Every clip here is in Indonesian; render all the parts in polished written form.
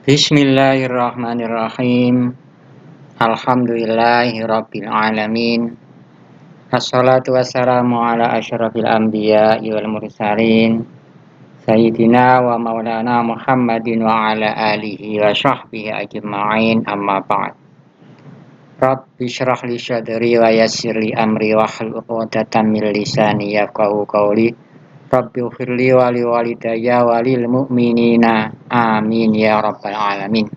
Bismillahirrahmanirrahim. Alhamdulillahirabbil alamin. Assalatu wassalamu ala asyrafil anbiya'i wal mursalin. Sayyidina wa maulana Muhammadin wa ala alihi wa sahbihi ajma'in, amma ba'd. Rabbi syrah li sadri wa yassir li amri wa hlul 'uqdatam min lisani yafqahu qawli. Rabbi ighfirli wa li walidayya wa lil mu'minina. Amin ya rabbal alamin.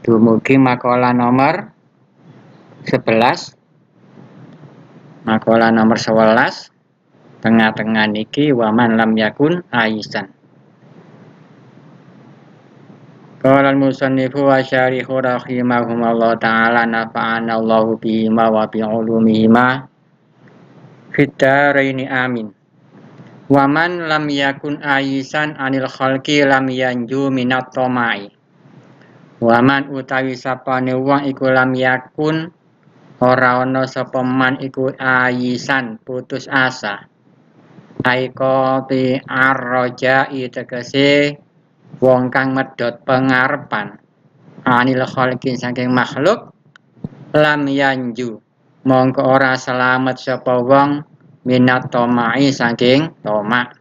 Dumugi makalah nomor 11. Makalah nomor 11 tengah-tengah niki waman lam yakun aisan. Qala al-musannifu wa syarihu rahimahumullah ta'ala nafa'ana Allahu bihima wa bi ulumihima fid dharaini amin. Waman lam yakun aisan anil khalqi lam yanju minat tomai. Waman utawi sapane wong iku lam yakun ora ana sapa man iku aisan putus asa. Aiko bi arroja'i tegese wong kang medhot pengarepan anil khalqin saking makhluk lam yanju mongko ora selamat sapa wong minat tomai saking tomak.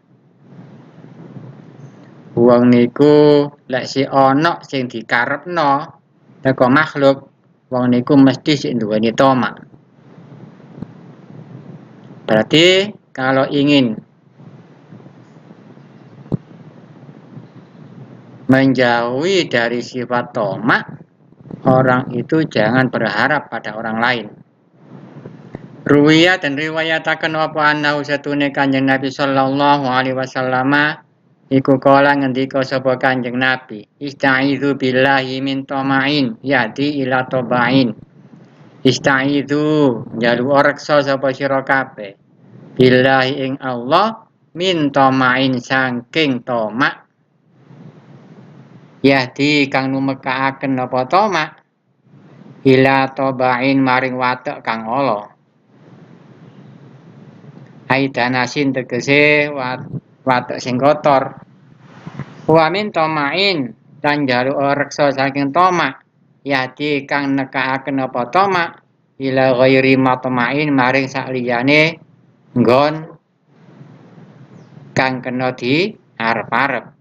Wong niku lek si ana sing dikarepno teko makhluk, wong niku mesti sik duweni tomak. Berarti kalau ingin menjauhi dari sifat tomak, orang itu jangan berharap pada orang lain. Ruwiyah dan riwayataken apa annahu satune Kanjeng Nabi sallallahu alaihi wasallam iku kala ngendika sapa Kanjeng Nabi, istaizu billahi min toma'in yati ila tobain. Istaizu njaluk reksa sapa sira kabeh billahi ing Allah min toma'in saking tomak. Yahdi kang numekaaken apa tomak ila tobain maring watek kang ala. Aidanasin tegese watek sing kotor. Wa min tomain lan njaluk reksa saking tomak. Yahdi kang nekaaken apa tomak ila ghairi matmain maring sakliyane nggon kang kena di arep-arep.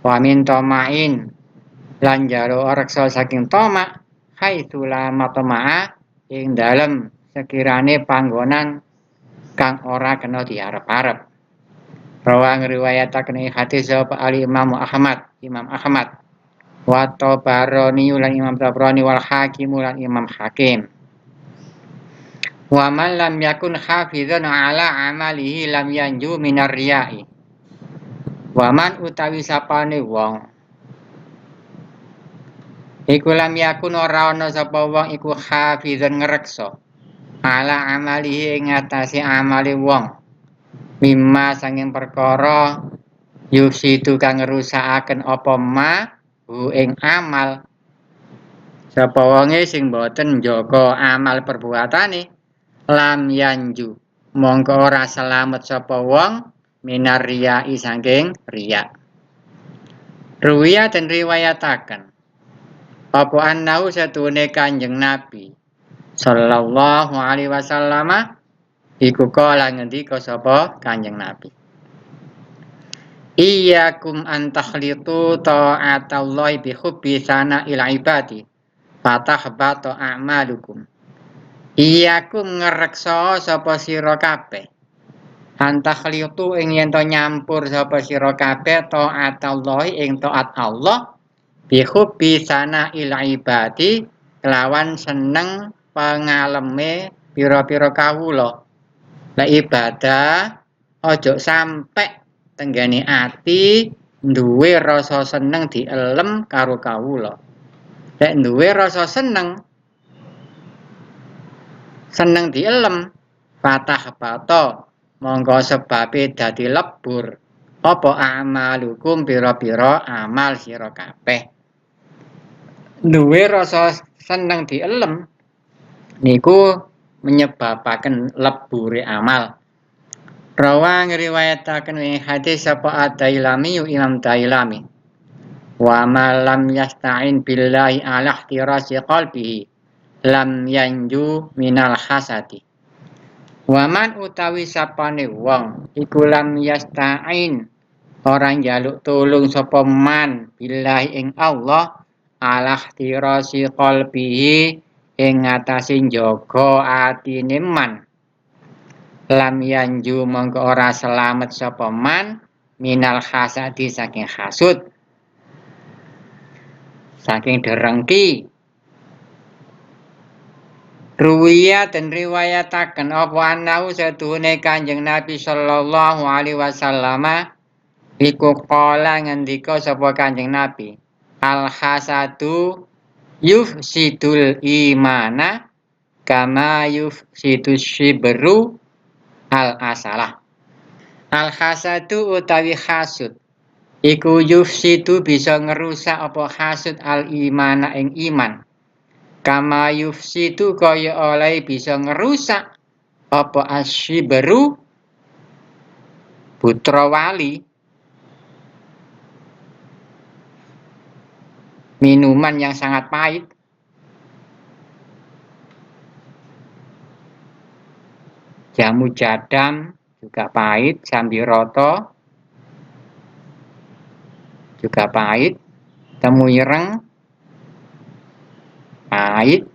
Wa min tomain lan njaluk reksa saking tomak haitsu la matma'a ing dalem sekirane panggonan kang ora kena diarep-arep. Rawang riwayataken hadis sapa Imam Ahmad, wa Tabarani lan Imam Tabarani wal Hakim lan Imam Hakim. Wa man lam yakun hafizan ala amalihi lam yanju minar riya'i. Wa man utawi sapane wong iku lam yakun ora ana sapa wong iku hafizan ngreksa ala amalihi ing atase amale wong mimma sanging perkara yusidu kang ngerusakaken apa ma hu ing amal. Sapa wonge sing boten njaga amal perbuatane lam yanju mongko ora selamat sapa wong minar riya'i saking riya. Ruwiyah dan riwayataken apa annahu satune Kanjeng Nabi sallallahu alaihi wasallam iku kala ngendika sapa Kanjeng Nabi, iyyakum an takhlitu ta'atallahi bi hubbi sana'il ibadi fatahbata a'malukum. Iyyakum ngreksa sapa sira kabeh antakhlitu ing yen to nyampur sapa sira kabeh ta'atallahi ing taat Allah bi hubbi sana'il ibadi kelawan seneng pangaleme pira-pira kawula. Lah ibadah ojo sampe tenggane ati duwe rasa seneng dielem karo kawula. Lek duwe rasa seneng dielem fatah bata monggo sebabe dadi lebur apa amalukum pira-pira amal sira kabeh. Duwe rasa seneng dielem niku menyebabaken lebure amal. Rawa ngriwayataken ing hadis sapa Ad-Dailami Imam Dailami. Wa ma lam yasta'in billahi ala ihtirasi qalbihi lam yanju minal hasadi. Wa man utawi sapane wong iku lam yasta'in orang njaluk tulung sapa man billahi ing Allah ala ihtirasi qalbihi ing ngatasi njaga atine man. Lam yanju mongko ora selamat sapa man minal hasadi saking hasud, saking derengki. Ruwiya dan riwayataken apa anahu setuhune Kanjeng Nabi sallallahu alaihi wasallam iku qala ngendika sapa Kanjeng Nabi, al hasadu yufsidul imana kama yufsidus shibru al asalah. Al hasadu utawi hasud iku yufsidu bisa ngerusak apa hasud al imana ing iman. Kama yufsidu kaya oleh bisa ngerusak apa asyibru putra wali. Minuman yang sangat pahit. Jamu jadam juga pahit, sambiroto juga pahit, temu ireng pahit,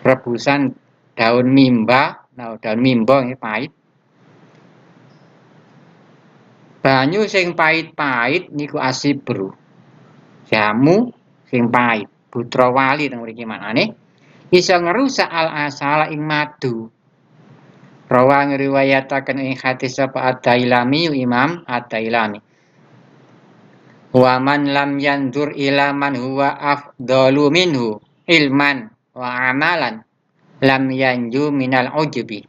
rebusan daun mimba, daun mimba ini pahit. Banyu sing pahit-pahit niku asibru. Jamu sing pahit, putra wali teng mriki manane iso ngerusak al asala ing madu. Rawa ngriwayataken ing hadis sapa Ad-Dailami Imam Ad-Dailami. Wa man lam yandur ila man huwa afdalu minhu ilman wa amalan lam yanju minal ujubi.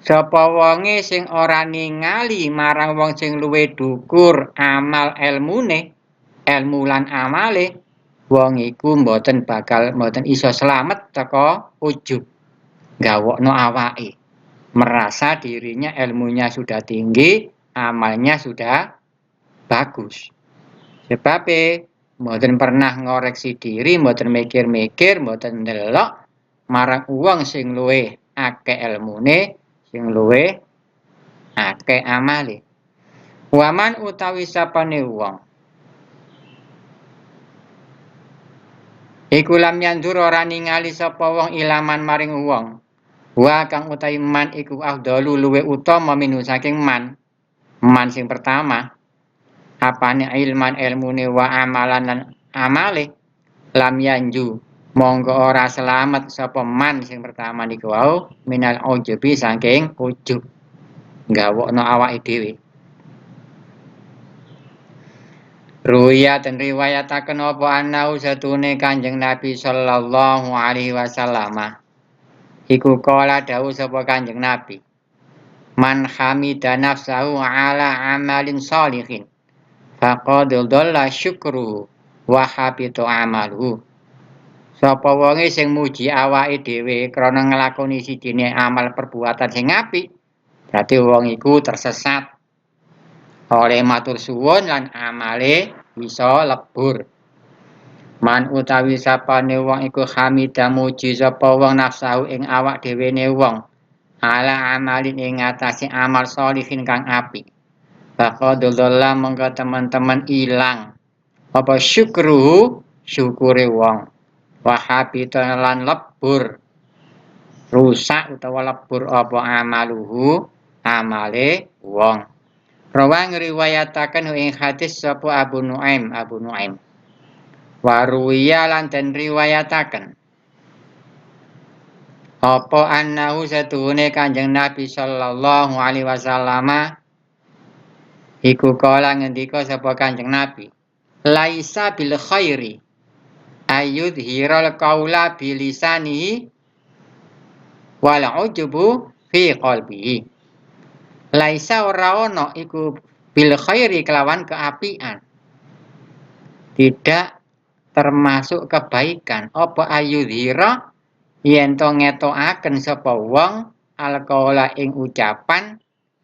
Sapa wonge sing ora ningali marang wong sing luwih dhukur amal elmune, ilmu lan amale, wong iku mboten iso slamet teka ujub. Gawokno awake, merasa dirinya ilmunya sudah tinggi, amalnya sudah bagus. Sebab mboten pernah ngoreksi diri, mboten mikir-mikir, mboten ndelok marang wong sing luwih akeh ilmune, sing luwih akeh amale. Waman utawi sapane wong iku lam yandur ora ningali sapa wong ilaman maring wong. Wa kang utawi man iku afdalu luwih utama minhu saking man. Man sing pertama apane ilman ilmune wa amalan lan amale lam yanju monggo ora selamat sapa man sing pertama niku wau minal ujubi saking ujub gawokno awake dhewe. Ruya dan riwayataken apa anau satune Kanjeng Nabi sallallahu alaihi wasallam iku kala dawuh sapa Kanjeng Nabi, man hamida nafsahu ala amalin sholihin faqad dhalla syukruhu wa habita amaluhu. Sapa wonge sing muji awake dhewe krana nglakoni sijine amal perbuatan sing apik, berarti wong iku tersesat. Oleh matur suwun lan amale bisa lebur. Man utawi sapane wong iku hamida muji sapa wong nafsahu ing awak dhewene wong ala amalin ing ngatasi amal sholihin kang apik. Faqadullah monggo teman-teman ilang apa syukruhu syukure wong wa habita lan lebur rusak utawa lebur apa amaluhu amale wong. Rawa ngriwayataken ing hadis sapa Abu Nuaim. Wa ruwiya lan den riwayataken apa annahu satuhune Kanjeng Nabi sallallahu alaihi wasallam iku kala ngendika sapa Kanjeng Nabi, laisa bil khairi ayyudhiral qaula bilisanihi wal ujubu fi qalbihi. Laisa ora ana iku bil khairi kelawan keapian. Tidak termasuk kebaikan apa ayudhira yen to ngetokaken sapa wong alqaula ing ucapan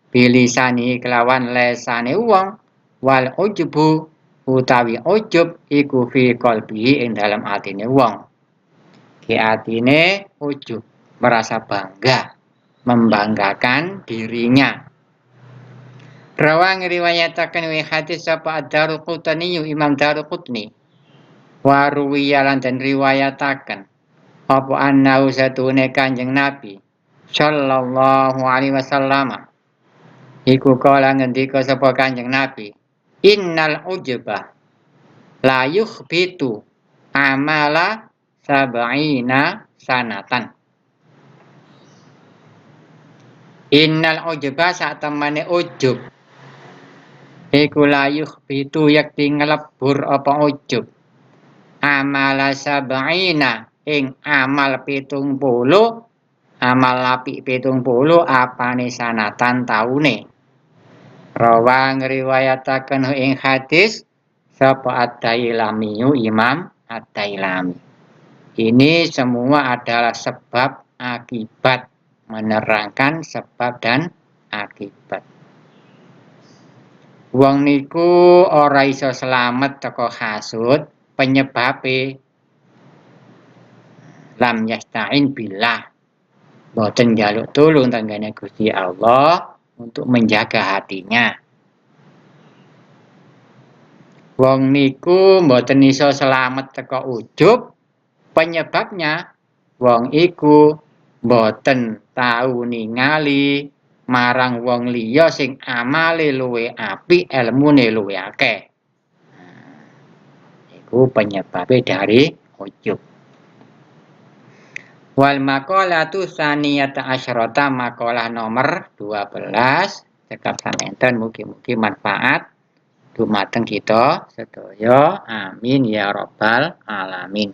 bilisani kelawan lesane wong wal ujubu utawi ujub iku fi qalbihi ing dalam atine wong. Ki atine ujub merasa bangga, membanggakan dirinya. Rawang riwayataken wi hadis sapa Ad-Daruqutni Imam Daruqutni. Wa ruwiyalan dan riwayataken apa annahu satune Kanjeng Nabi sallallahu alaihi wasallam iku kala ngendika sapa Kanjeng Nabi innal ujba la yukhbitu amala sab'ina sanatan. Innal ujba sak temane ujub iku la yukhbitu yakti ngelebur apa ujub amala sab'ina ing amal 70 amal apik 70 apane sanatan taune. Rawang riwayataken ing hadis sapa Ad-Dailami Imam Ad-Dailami. Ini semua adalah sebab akibat, menerangkan sebab dan akibat. Wong niku ora iso selamat teko hasud penyebabe lam yasta'in billah. Boten njaluk tulung tanggane Gusti Allah untuk menjaga hatinya. Wong niku mboten iso selamat teko ujub, penyebabnya wong iku mboten tau ningali marang wong liya sing amale luwih apik, ilmune luwih akeh. Iku penyebabe dari ujub. Wal maqalatu tsaniyata asyrata maqalah nomor 12 cekap sanenten mugi-mugi manfaat dumateng kita sedaya amin ya rabbal alamin.